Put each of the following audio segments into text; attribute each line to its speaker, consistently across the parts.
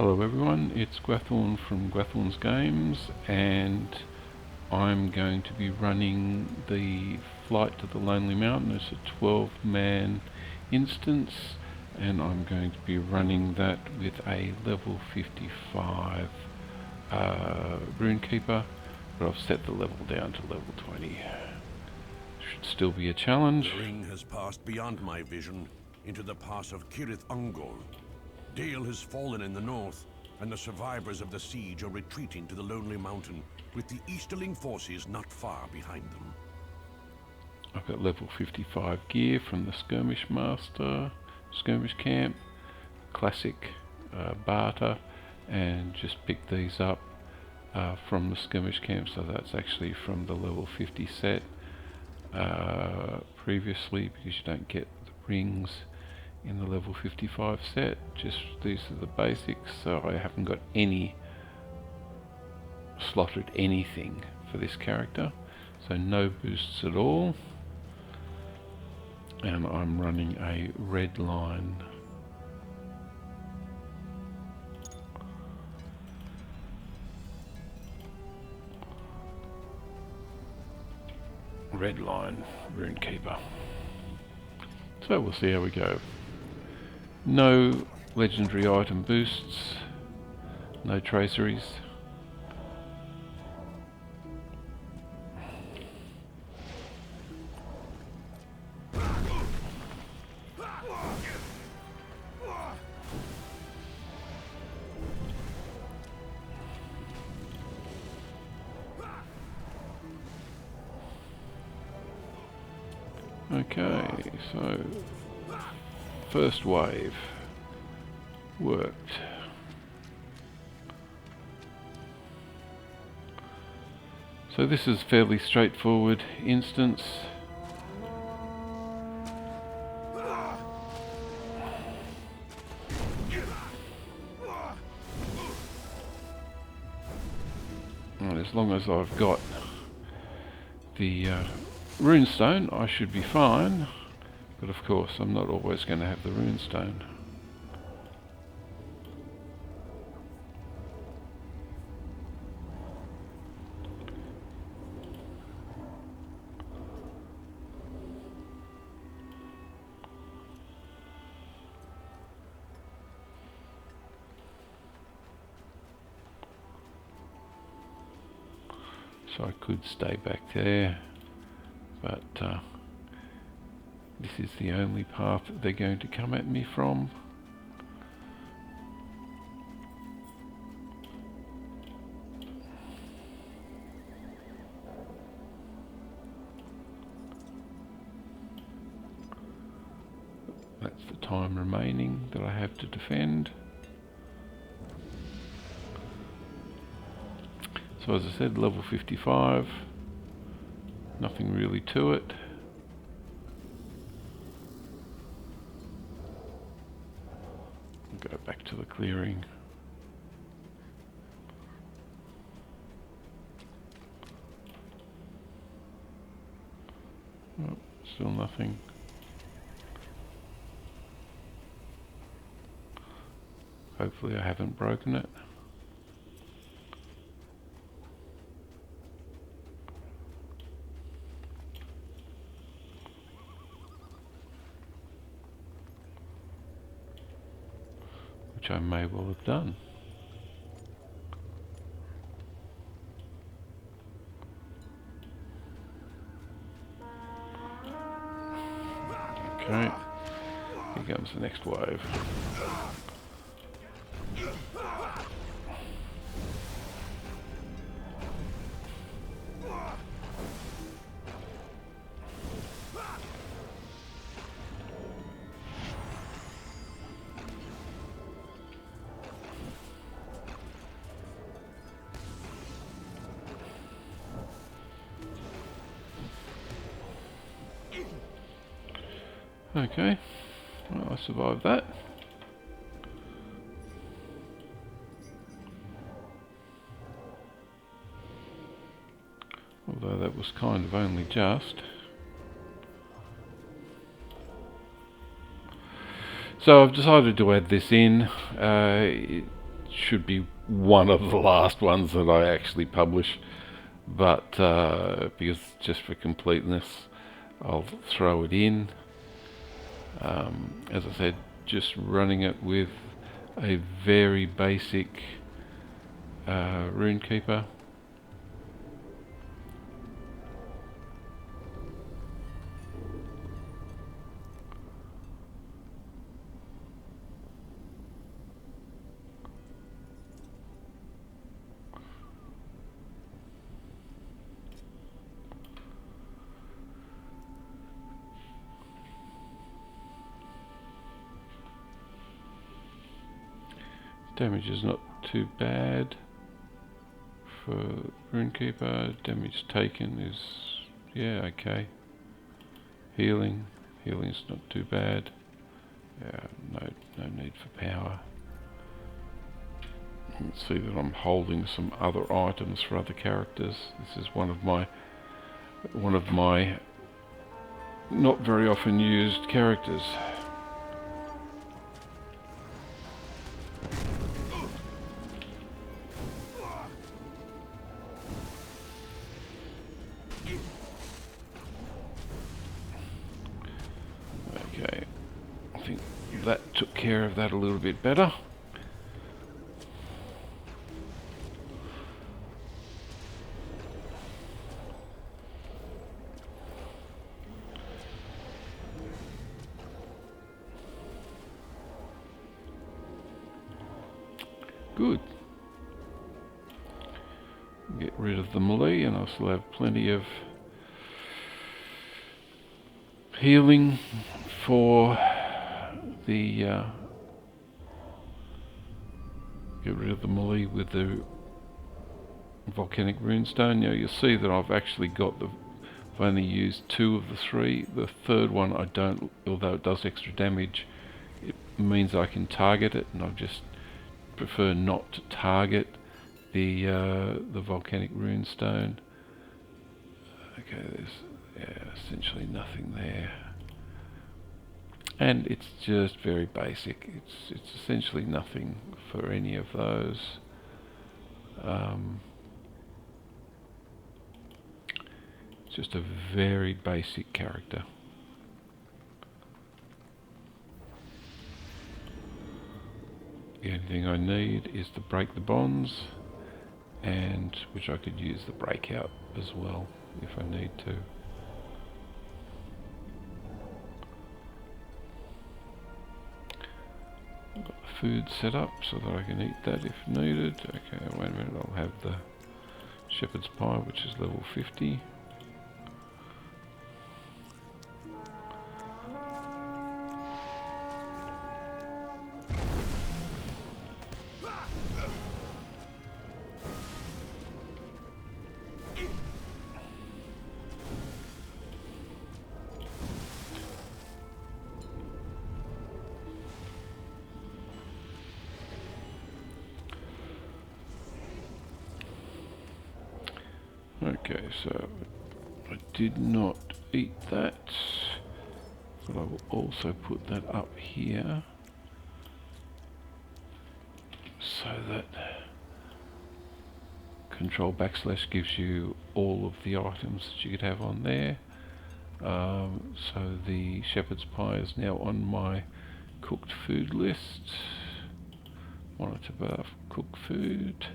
Speaker 1: Hello everyone, it's Gwathorn from Gwathorn's Games, and I'm going to be running the Flight to the Lonely Mountain. It's a 12-man instance, and I'm going to be running that with a level 55 Runekeeper, but I've set the level down to level 20. Should still be a challenge.
Speaker 2: The ring has passed beyond my vision into the pass of Kirith Ungol. Dale has fallen in the north, and the survivors of the siege are retreating to the Lonely Mountain, with the Easterling forces not far behind them.
Speaker 1: I've got level 55 gear from the Skirmish Master, Skirmish Camp, classic barter, and just picked these up from the Skirmish Camp, so that's actually from the level 50 set previously, because you don't get the rings in the level 55 set. Just these are the basics, so I haven't got any slotted anything for this character, so no boosts at all, and I'm running a red line. Red line Runekeeper. So we'll see how we go. No legendary item boosts, no traceries. Okay, so first wave worked. So this is fairly straightforward instance. And as long as I've got the runestone, I should be fine, but of course I'm not always going to have the runestone. So I could stay back there, but this is the only path that they're going to come at me from. That's the time remaining that I have to defend. So as I said, level 55, nothing really to it. I'll go back to the clearing. Oh, still nothing. Hopefully I haven't broken it. Which I may well have done. Okay, here comes the next wave. Okay, well, I survived that. Although that was kind of only just. So I've decided to add this in. It should be one of the last ones that I actually publish, but because just for completeness I'll throw it in. As I said, just running it with a very basic Runekeeper. Damage is not too bad for Runekeeper. Damage taken is, yeah, okay. Healing's not too bad. Yeah, no need for power. You can see that I'm holding some other items for other characters. This is one of my not very often used characters. Okay, I think that took care of that a little bit better. Good. Get rid of the melee, and I still have plenty of healing for the get rid of the melee with the volcanic runestone. Now you'll see that I've actually got I've only used 2 of the 3. The third one I don't, although it does extra damage, it means I can target it, and I just prefer not to target the volcanic runestone. Okay, there's essentially nothing there, and it's just very basic. It's essentially nothing for any of those. It's just a very basic character. The only thing I need is to break the bonds, and which I could use the breakout as well if I need to. Got the food set up so that I can eat that if needed. Okay, wait a minute, I'll have the shepherd's pie, which is level 50. Okay, so I did not eat that, but I will also put that up here so that Control / gives you all of the items that you could have on there. So the shepherd's pie is now on my cooked food list. Monitor buff, cook food.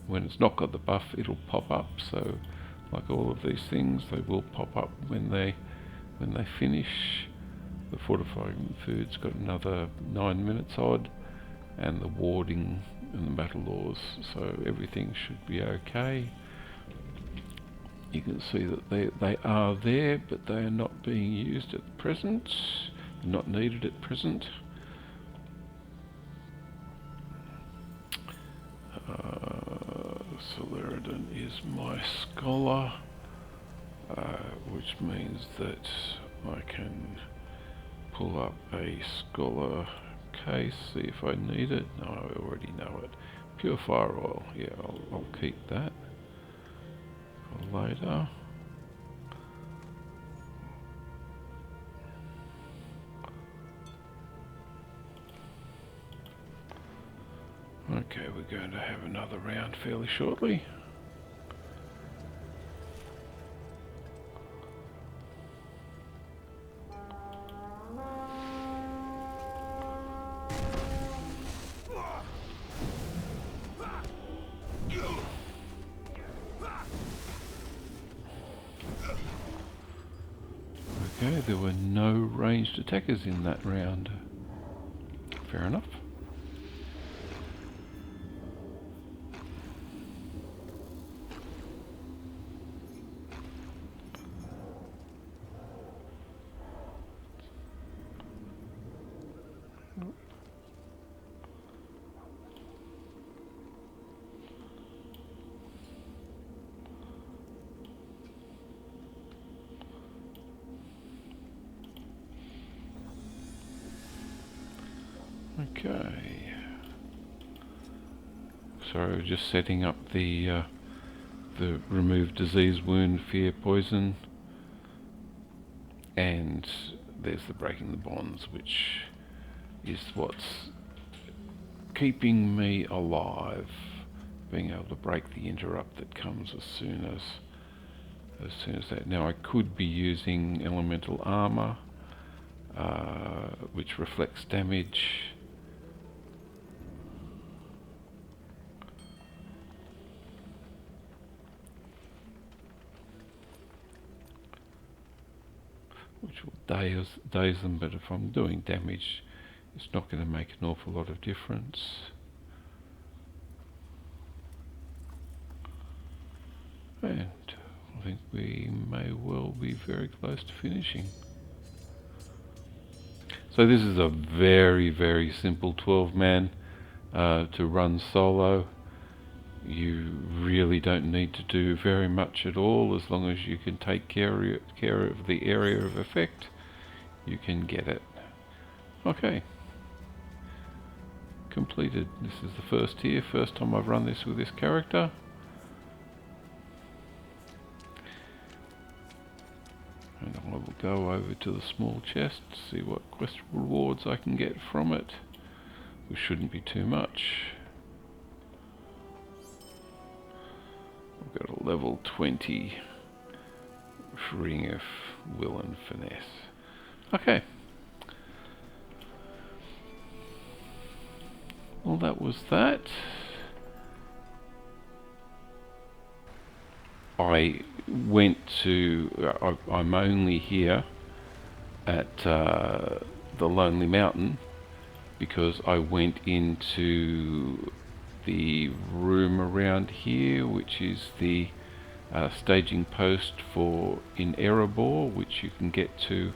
Speaker 1: When it's not got the buff, it'll pop up. So, like all of these things, they will pop up when they finish. The fortifying food's got another 9 minutes odd, and the warding and the battle laws. So everything should be okay. You can see that they are there, but they are not being used at present. Not needed at present. Celadon is my scholar, which means that I can pull up a scholar case, see if I need it. No, I already know it. Pure fire oil, yeah, I'll keep that for later. Okay, we're going to have another round fairly shortly. Okay, there were no ranged attackers in that round. Fair enough. Okay. So just setting up the remove disease, wound, fear, poison, and there's the breaking the bonds, which is what's keeping me alive, being able to break the interrupt that comes as soon as that. Now I could be using elemental armor, which reflects damage. Which will daze them, but if I'm doing damage, it's not going to make an awful lot of difference. And I think we may well be very close to finishing. So this is a very, very simple 12-man to run solo. You really don't need to do very much at all. As long as you can take care of the area of effect, you can get it. Okay. Completed. This is the first here, first time I've run this with this character. And I will go over to the small chest, see what quest rewards I can get from it, which shouldn't be too much. I've got a level 20 ring of will and finesse. Okay. Well, that was that. I went to, I'm only here at the Lonely Mountain because I went into the room around here, which is the staging post for in Errebor, which you can get to.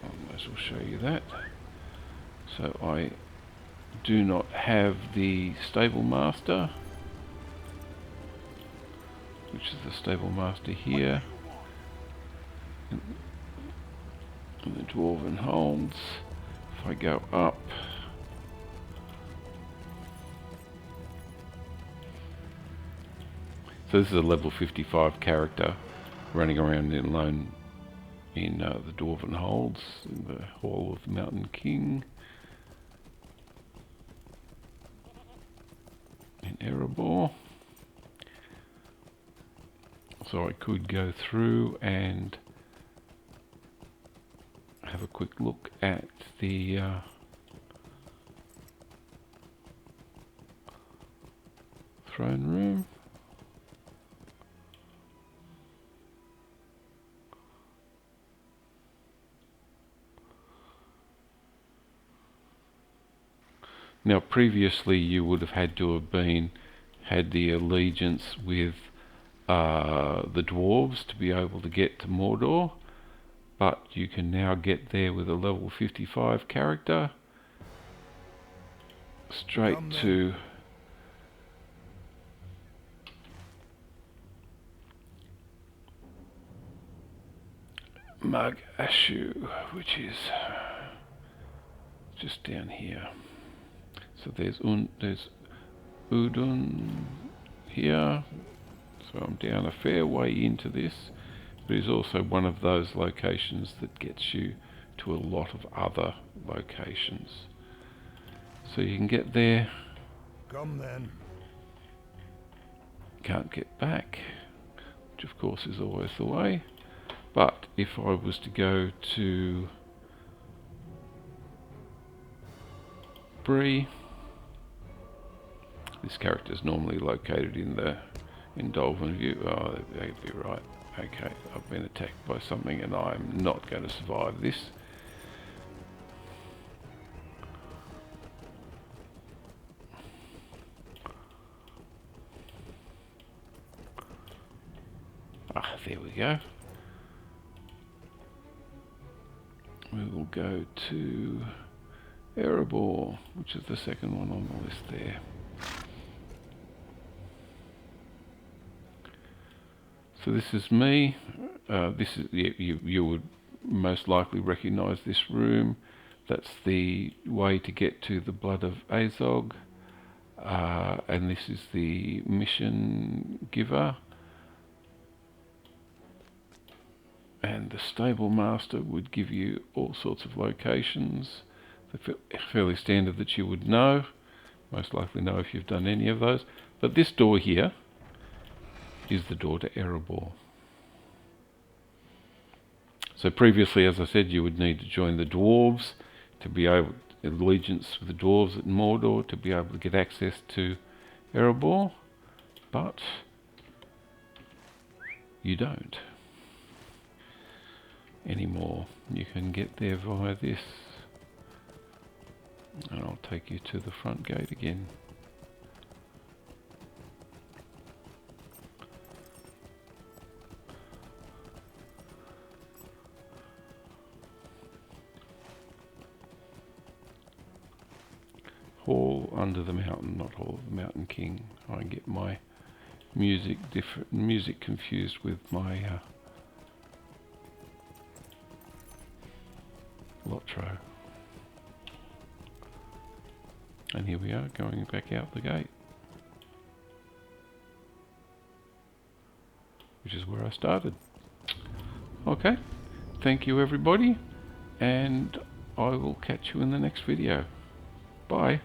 Speaker 1: I might as well show you that. So I do not have the stable master, which is the stable master here, and the dwarven holds. If I go up, so this is a level 55 character running around alone in the dwarven holds in the hall of the Mountain King in Errebor. So I could go through and have a quick look at the throne room. Now previously you would have had to have had the allegiance with the dwarves to be able to get to Mordor, but you can now get there with a level 55 character straight to Mug Ashu, which is just down here. So there's Udun here. So I'm down a fair way into this, but it's also one of those locations that gets you to a lot of other locations. So you can get there
Speaker 3: Come then.
Speaker 1: Can't get back, which of course is always the way. But if I was to go to Bree, this character is normally located in Dolphin View. Oh, they'd be right. Okay, I've been attacked by something and I'm not going to survive this. Ah, there we go. We will go to Erebor, which is the second one on the list there. So this is me. This is you would most likely recognise this room. That's the way to get to the Blood of Azog, and this is the mission giver. And the stable master would give you all sorts of locations. They're fairly standard that you would know. Most likely know if you've done any of those. But this door here is the door to Errebor. So previously, as I said, you would need to join the dwarves to be able allegiance with the dwarves at Mordor to be able to get access to Errebor, but you don't anymore. You can get there via this, and I'll take you to the front gate again. Hall under the mountain, not Hall of the Mountain King. I get my music confused with my Lotro. And here we are going back out the gate, which is where I started. Okay, thank you everybody, and I will catch you in the next video. Bye.